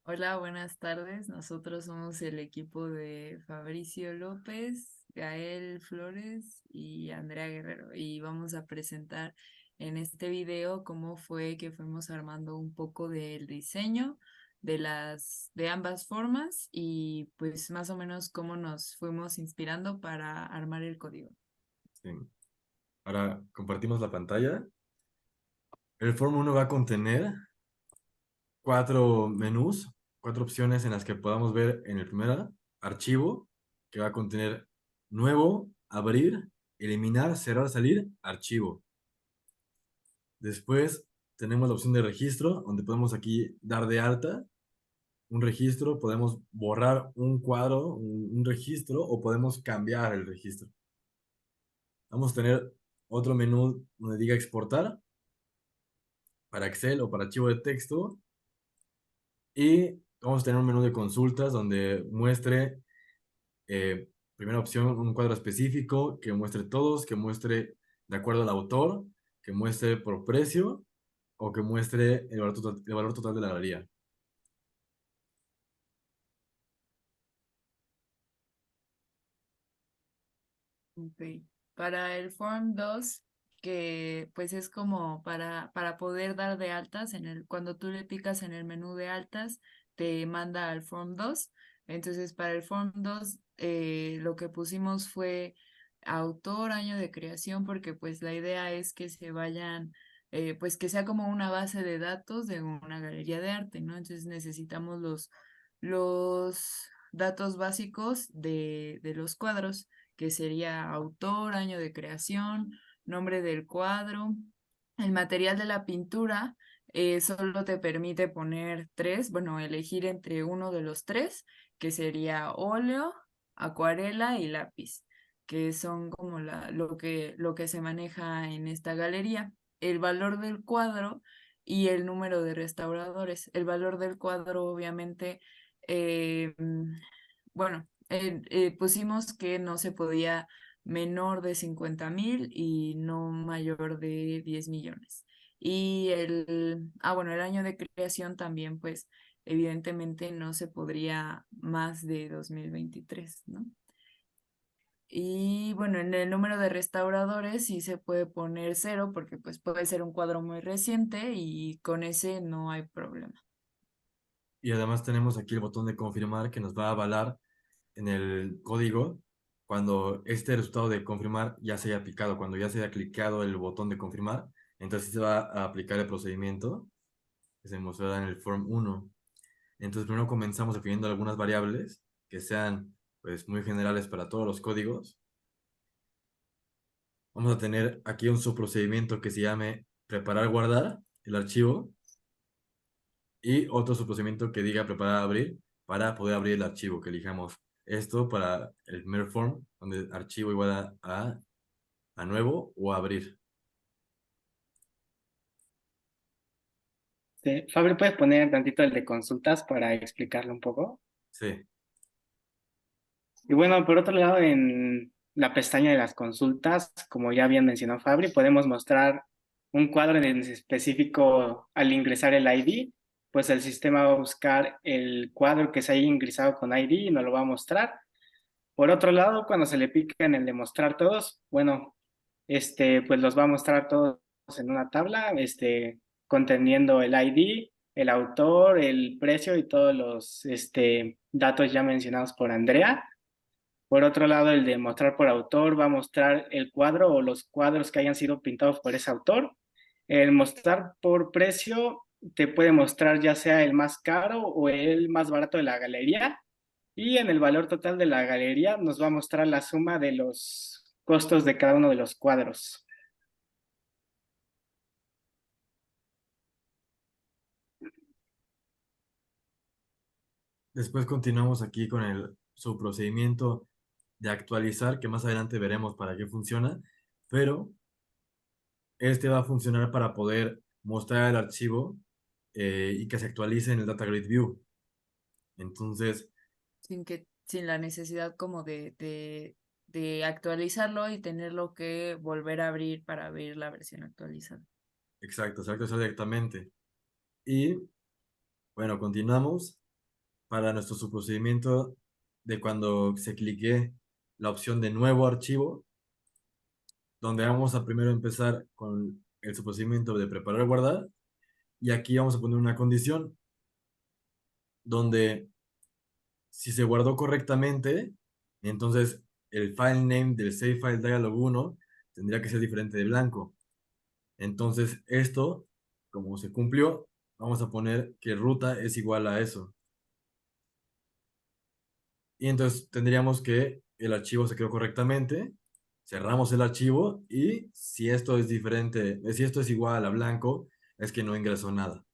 Hola, buenas tardes. Nosotros somos el equipo de Fabricio López, Gael Flores y Andrea Guerrero. Y vamos a presentar en este video cómo fue que fuimos armando un poco del diseño de ambas formas y pues más o menos cómo nos fuimos inspirando para armar el código. Sí. Ahora compartimos la pantalla. El Form 1 va a contener cuatro menús, cuatro opciones en las que podamos ver en el primero archivo, que va a contener nuevo, abrir, eliminar, cerrar, salir, archivo. Después tenemos la opción de registro, donde podemos aquí dar de alta un registro, podemos borrar un cuadro, un registro, o podemos cambiar el registro. Vamos a tener otro menú donde diga exportar para Excel o para archivo de texto. Y vamos a tener un menú de consultas donde muestre, primera opción, un cuadro específico, que muestre todos, que muestre de acuerdo al autor, que muestre por precio o que muestre el valor total de la galería. Ok. Para el Form 2, que pues es como para poder dar de altas, cuando tú le picas en el menú de altas, te manda al Form 2. Entonces, para el Form 2, lo que pusimos fue autor, año de creación, porque pues la idea es que se vayan, pues que sea como una base de datos de una galería de arte, ¿no? Entonces necesitamos los datos básicos de los cuadros, que sería autor, año de creación, nombre del cuadro. El material de la pintura solo te permite poner tres, bueno, elegir entre uno de los tres, que sería óleo, acuarela y lápiz, que son como lo que se maneja en esta galería. El valor del cuadro y el número de restauradores. El valor del cuadro, obviamente, eh, bueno, pusimos que no se podía menor de 50,000 y no mayor de 10 millones. Y bueno, el año de creación también, pues, evidentemente no se podría más de 2023, ¿no? Y bueno, en el número de restauradores sí se puede poner cero porque pues puede ser un cuadro muy reciente y con ese no hay problema. Y además tenemos aquí el botón de confirmar que nos va a avalar en el código cuando este resultado de confirmar ya se haya aplicado, cuando ya se haya clicado el botón de confirmar, entonces se va a aplicar el procedimiento que se mostrará en el Form 1. Entonces primero comenzamos definiendo algunas variables que sean pues muy generales para todos los códigos. Vamos a tener aquí un subprocedimiento que se llame preparar guardar el archivo y otro subprocedimiento que diga preparar abrir para poder abrir el archivo que elijamos. Esto para el primer form, donde archivo igual a nuevo o abrir. Fabri, ¿puedes poner tantito el de consultas para explicarlo un poco? Sí, Y bueno, por otro lado, en la pestaña de las consultas, como ya bien mencionó Fabri, podemos mostrar un cuadro en específico al ingresar el ID, pues el sistema va a buscar el cuadro que se haya ingresado con ID y nos lo va a mostrar. Por otro lado, cuando se le pica en el de mostrar todos, bueno, pues los va a mostrar todos en una tabla, conteniendo el ID, el autor, el precio y todos los, datos ya mencionados por Andrea. Por otro lado, el de mostrar por autor va a mostrar el cuadro o los cuadros que hayan sido pintados por ese autor. El mostrar por precio te puede mostrar ya sea el más caro o el más barato de la galería. Y en el valor total de la galería nos va a mostrar la suma de los costos de cada uno de los cuadros. después continuamos aquí con el subprocedimiento de actualizar, que más adelante veremos para qué funciona, pero este va a funcionar para poder mostrar el archivo y que se actualice en el Data Grid View. Entonces, Sin la necesidad como de actualizarlo y tenerlo que volver a abrir para ver la versión actualizada. exacto, se va a actualizar directamente. Y bueno, continuamos. para nuestro subprocedimiento de cuando se clique la opción de nuevo archivo, donde vamos a primero empezar con el subprocedimiento de preparar y guardar, y aquí vamos a poner una condición donde si se guardó correctamente, entonces el file name del Save File Dialog 1 tendría que ser diferente de blanco. Entonces esto, como se cumplió, vamos a poner que ruta es igual a eso. Y entonces tendríamos que el archivo se creó correctamente, cerramos el archivo y si esto es diferente, si esto es igual a blanco, es que no ingresó nada.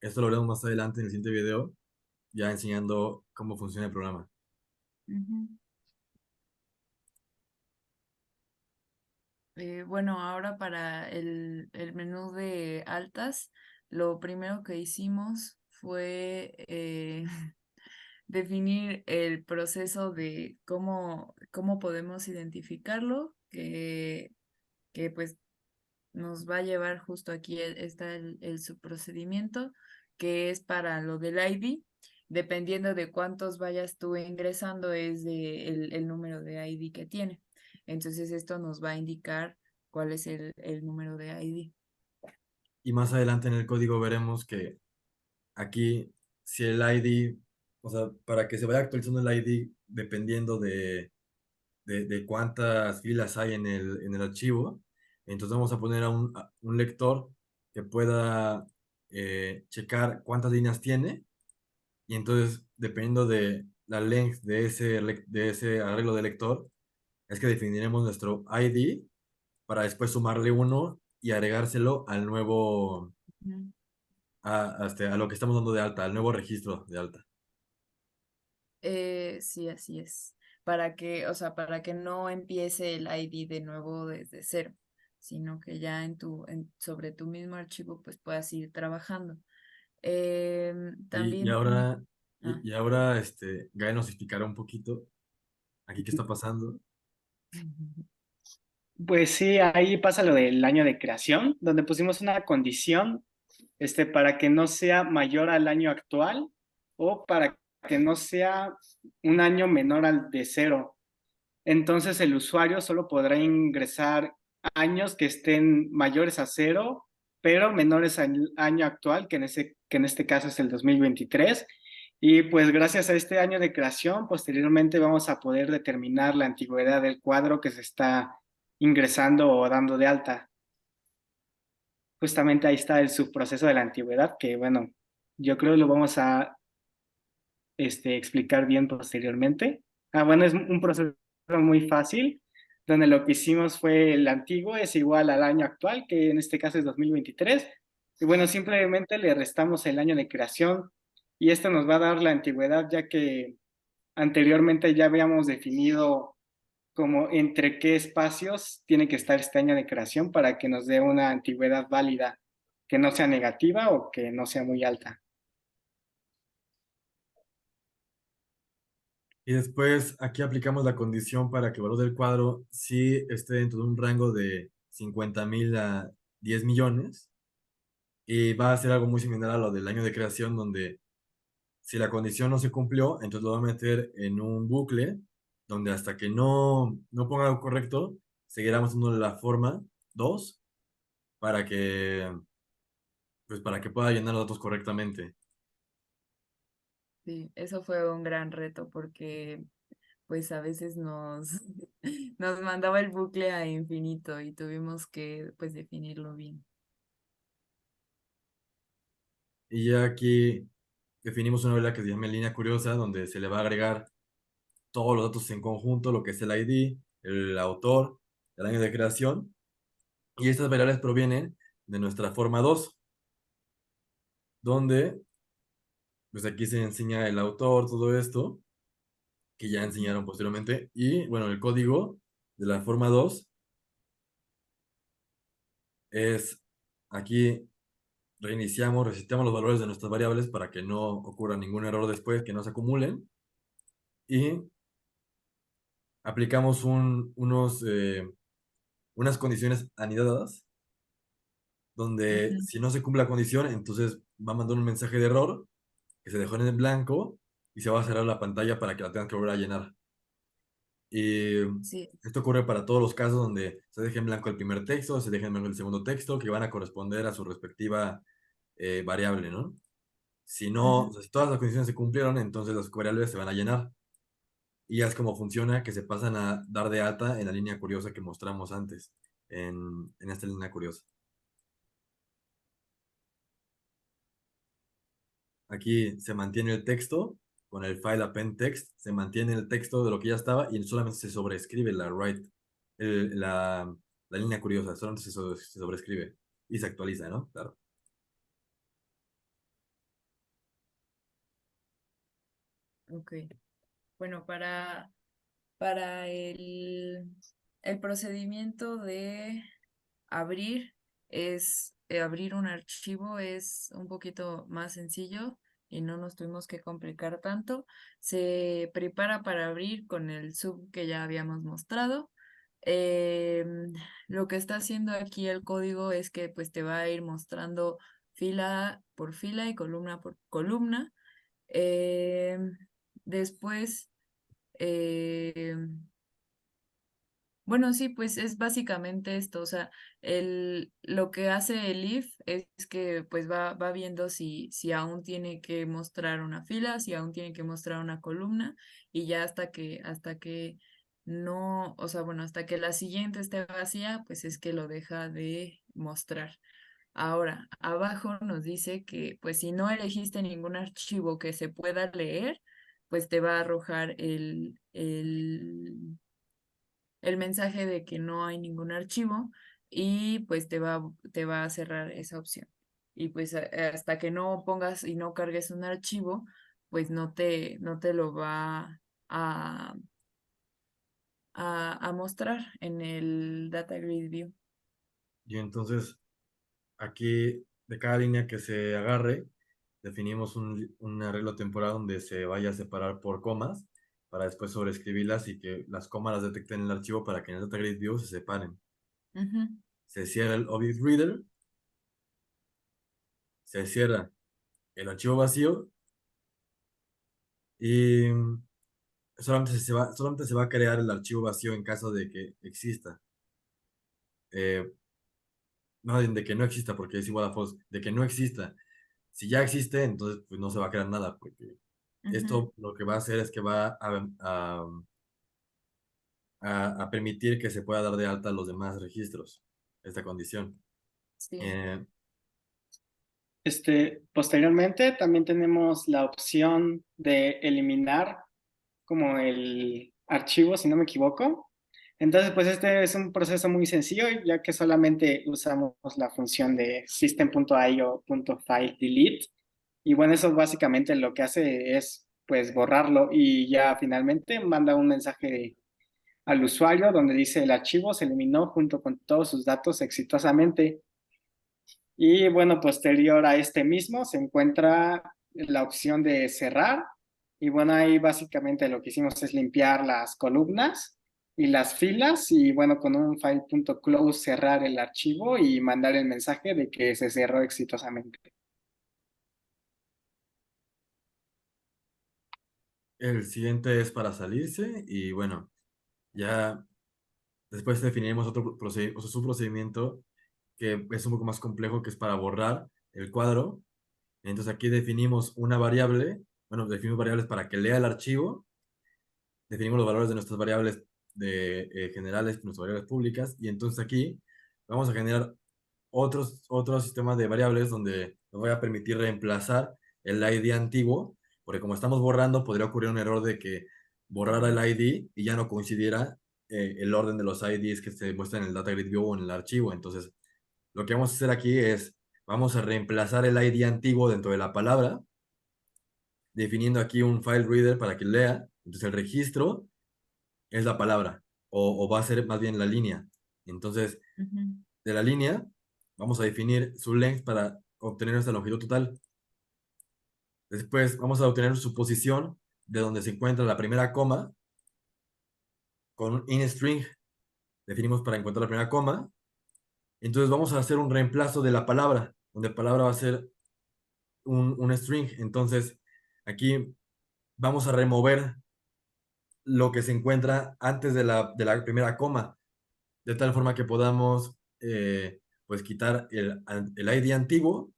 Esto lo veremos más adelante en el siguiente video, ya enseñando cómo funciona el programa. Ujú. Bueno, ahora para el menú de altas, lo primero que hicimos fue definir el proceso de cómo podemos identificarlo, que pues nos va a llevar justo aquí, está el subprocedimiento, que es para lo del ID. Dependiendo de cuántos vayas tú ingresando, es el número de ID que tiene. Entonces esto nos va a indicar cuál es el número de ID. Y más adelante en el código veremos que aquí, si el ID, o sea, para que se vaya actualizando el ID dependiendo de cuántas filas hay en el archivo, entonces vamos a poner a un lector que pueda checar cuántas líneas tiene, y entonces dependiendo de la length de ese arreglo de lector, es que definiremos nuestro ID para después sumarle uno y agregárselo al nuevo, Ujú. a lo que estamos dando de alta, al nuevo registro de alta. Sí, así es. O sea, para que no empiece el ID de nuevo desde cero, sino que ya sobre tu mismo archivo pues puedas ir trabajando. Y También tenemos... ahora Gael nos explicará un poquito aquí qué está pasando. Pues sí, ahí pasa lo del año de creación, donde pusimos una condición para que no sea mayor al año actual o para que no sea un año menor al de cero. Entonces el usuario solo podrá ingresar años que estén mayores a cero, pero menores al año actual, que en este caso es el 2023. Y pues gracias a este año de creación, posteriormente vamos a poder determinar la antigüedad del cuadro que se está ingresando o dando de alta. Justamente ahí está el subproceso de la antigüedad, que bueno, yo creo lo vamos a explicar bien posteriormente. Bueno, es un proceso muy fácil, donde lo que hicimos fue el antiguo es igual al año actual, que en este caso es 2023. Y bueno, simplemente le restamos el año de creación y esto nos va a dar la antigüedad, ya que anteriormente ya habíamos definido como entre qué espacios tiene que estar este año de creación para que nos dé una antigüedad válida, que no sea negativa o que no sea muy alta. Y después aquí aplicamos la condición para que el valor del cuadro sí esté dentro de un rango de 50,000 a 10 millones. Y va a ser algo muy similar a lo del año de creación, donde si la condición no se cumplió, entonces lo va a meter en un bucle, donde hasta que no ponga algo correcto, seguirá usando la forma 2 para que, pues, para que pueda llenar los datos correctamente. Sí, eso fue un gran reto porque pues a veces nos mandaba el bucle a infinito y tuvimos que pues definirlo bien. Y ya aquí definimos una variable que se llama línea curiosa, donde se le va a agregar todos los datos en conjunto, lo que es el ID, el autor, el año de creación. Y estas variables provienen de nuestra forma 2 donde pues aquí se enseña el autor, todo esto, que ya enseñaron posteriormente. Y bueno, el código de la forma 2 es aquí reiniciamos, resetamos los valores de nuestras variables para que no ocurra ningún error después, que no se acumulen. Y aplicamos unas condiciones anidadas, donde Ujú. si no se cumple la condición, entonces va a mandar un mensaje de error que se dejó en el blanco y se va a cerrar la pantalla para que la tengan que volver a llenar. Y Sí. esto ocurre para todos los casos donde se deje en blanco el primer texto, se deje en blanco el segundo texto, que van a corresponder a su respectiva variable, ¿no? Si no, o Ujú. sea, si todas las condiciones se cumplieron, entonces las variables se van a llenar. Y ya es como funciona, que se pasan a dar de alta en la línea curiosa que mostramos antes, en esta línea curiosa. Aquí se mantiene el texto con el file append text, se mantiene el texto de lo que ya estaba y solamente se sobreescribe la write, la línea curiosa, solamente se sobreescribe y se actualiza, ¿no? Claro. Ok. Bueno, para el procedimiento de abrir abrir un archivo es un poquito más sencillo y no nos tuvimos que complicar tanto. Se prepara para abrir con el sub que ya habíamos mostrado. Em, lo que está haciendo aquí el código es que pues te va a ir mostrando fila por fila y columna por columna. Em, Después, em, bueno, sí, pues es básicamente esto, o sea, lo que hace el if es que pues va viendo si aún tiene que mostrar una fila, si aún tiene que mostrar una columna, y ya hasta que no, o sea, bueno, hasta que la siguiente esté vacía, pues es que lo deja de mostrar. Ahora, abajo nos dice que pues si no elegiste ningún archivo que se pueda leer, pues te va a arrojar el mensaje de que no hay ningún archivo y pues te va a cerrar esa opción. Y pues hasta que no pongas y no cargues un archivo, pues no te lo va a mostrar en el Data Grid View. Y entonces aquí de cada línea que se agarre, definimos un arreglo temporal donde se vaya a separar por comas para después sobreescribirlas y que las comas las detecten en el archivo para que en el Data Grid View se separen. Ujú. Se cierra el Object Reader, se cierra el archivo vacío y solamente se va a crear el archivo vacío en caso de que exista. Eh, no, de que no exista, porque es igual a false. De que no exista. Si ya existe, entonces pues no se va a crear nada, porque Ujú. esto lo que va a hacer es que va a permitir que se pueda dar de alta los demás registros, esta condición. Sí. Eh, Posteriormente también tenemos la opción de eliminar como el archivo, si no me equivoco. Entonces, pues este es un proceso muy sencillo, ya que solamente usamos la función de system.io.fileDelete. Y bueno, eso básicamente lo que hace es pues borrarlo y ya finalmente manda un mensaje al usuario donde dice el archivo se eliminó junto con todos sus datos exitosamente. Y bueno, posterior a este mismo se encuentra la opción de cerrar. Y bueno, ahí básicamente lo que hicimos es limpiar las columnas y las filas. Y bueno, con un file.close cerrar el archivo y mandar el mensaje de que se cerró exitosamente. el siguiente es para salirse y bueno, ya después definiremos o sea, su procedimiento que es un poco más complejo, que es para borrar el cuadro. Entonces aquí definimos una variable, bueno, definimos variables para que lea el archivo, definimos los valores de nuestras variables generales, nuestras variables públicas, y entonces aquí vamos a generar otros sistemas de variables donde nos voy a permitir reemplazar el ID antiguo, porque como estamos borrando, podría ocurrir un error de que borrara el ID y ya no coincidiera el orden de los IDs que se muestran en el Data Grid View o en el archivo. Entonces, lo que vamos a hacer aquí es, vamos a reemplazar el ID antiguo dentro de la palabra, definiendo aquí un file reader para que lea. Entonces, el registro es la palabra, o va a ser más bien la línea. Entonces, Ujú. de la línea, vamos a definir su length para obtener nuestra longitud total. Después vamos a obtener su posición de donde se encuentra la primera coma con un inString. Definimos para encontrar la primera coma. Entonces vamos a hacer un reemplazo de la palabra, donde palabra va a ser un string. Entonces Aquí vamos a remover lo que se encuentra antes de la primera coma, de tal forma que podamos pues quitar el ID antiguo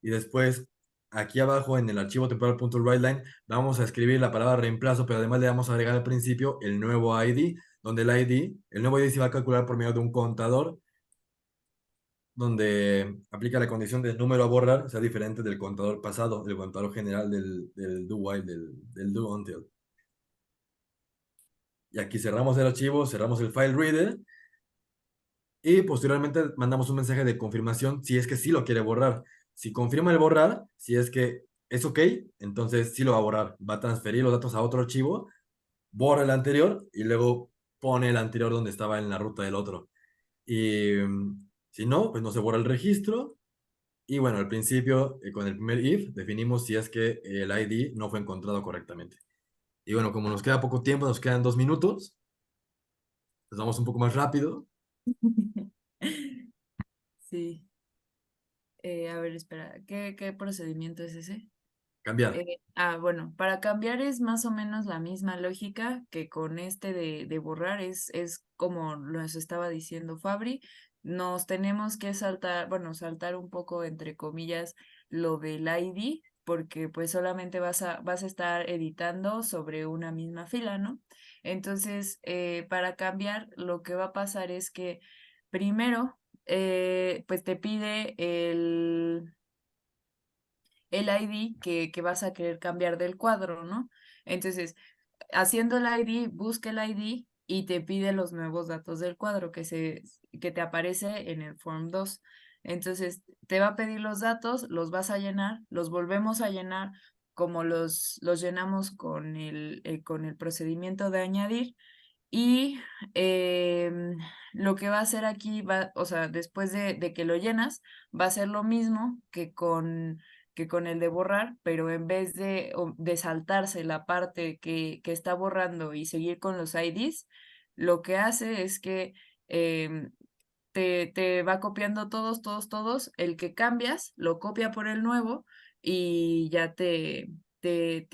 y después aquí abajo en el archivo temporal.writeLine vamos a escribir la palabra reemplazo, pero además le vamos a agregar al principio el nuevo ID, donde el nuevo ID se va a calcular por medio de un contador donde aplica la condición del número a borrar sea diferente del contador pasado, el contador general del do while, del do until. Y aquí cerramos el archivo, cerramos el file reader y posteriormente mandamos un mensaje de confirmación si es que sí lo quiere borrar. Si confirma el borrar, si es que es ok, entonces sí lo va a borrar. Va a transferir los datos a otro archivo, borra el anterior y luego pone el anterior donde estaba en la ruta del otro. Y si no, pues no se borra el registro. Y bueno, al principio, con el primer if, definimos si es que el ID no fue encontrado correctamente. Y bueno, como nos queda poco tiempo, nos quedan 2 minutos, pues vamos un poco más rápido. Sí. A ver, espera, ¿qué procedimiento es ese? Cambiar. Bueno, para cambiar es más o menos la misma lógica que con este de borrar, es como nos estaba diciendo Fabri, nos tenemos que saltar, bueno, saltar un poco entre comillas lo del ID, porque pues solamente vas a estar editando sobre una misma fila, ¿no? Entonces, para cambiar, lo que va a pasar es que primero, pues te pide el ID que vas a querer cambiar del cuadro, ¿no? Entonces, haciendo el ID, busca el ID y te pide los nuevos datos del cuadro que te aparece en el form 2. Entonces, te va a pedir los datos, los vas a llenar, los volvemos a llenar como los llenamos con el procedimiento de añadir. Y lo que va a hacer aquí, o sea, después de que lo llenas, va a ser lo mismo que con el de borrar, pero en vez de saltarse la parte que está borrando y seguir con los IDs, lo que hace es que em, te va copiando todos, todos, todos. El que cambias, lo copia por el nuevo y ya te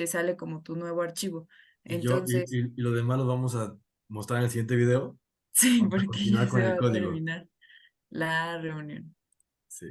sale como tu nuevo archivo. Entonces, Y lo demás lo vamos a mostrar en el siguiente video. sí, Vamos a porque continuar ya con se el va a código. terminar la reunión. Sí.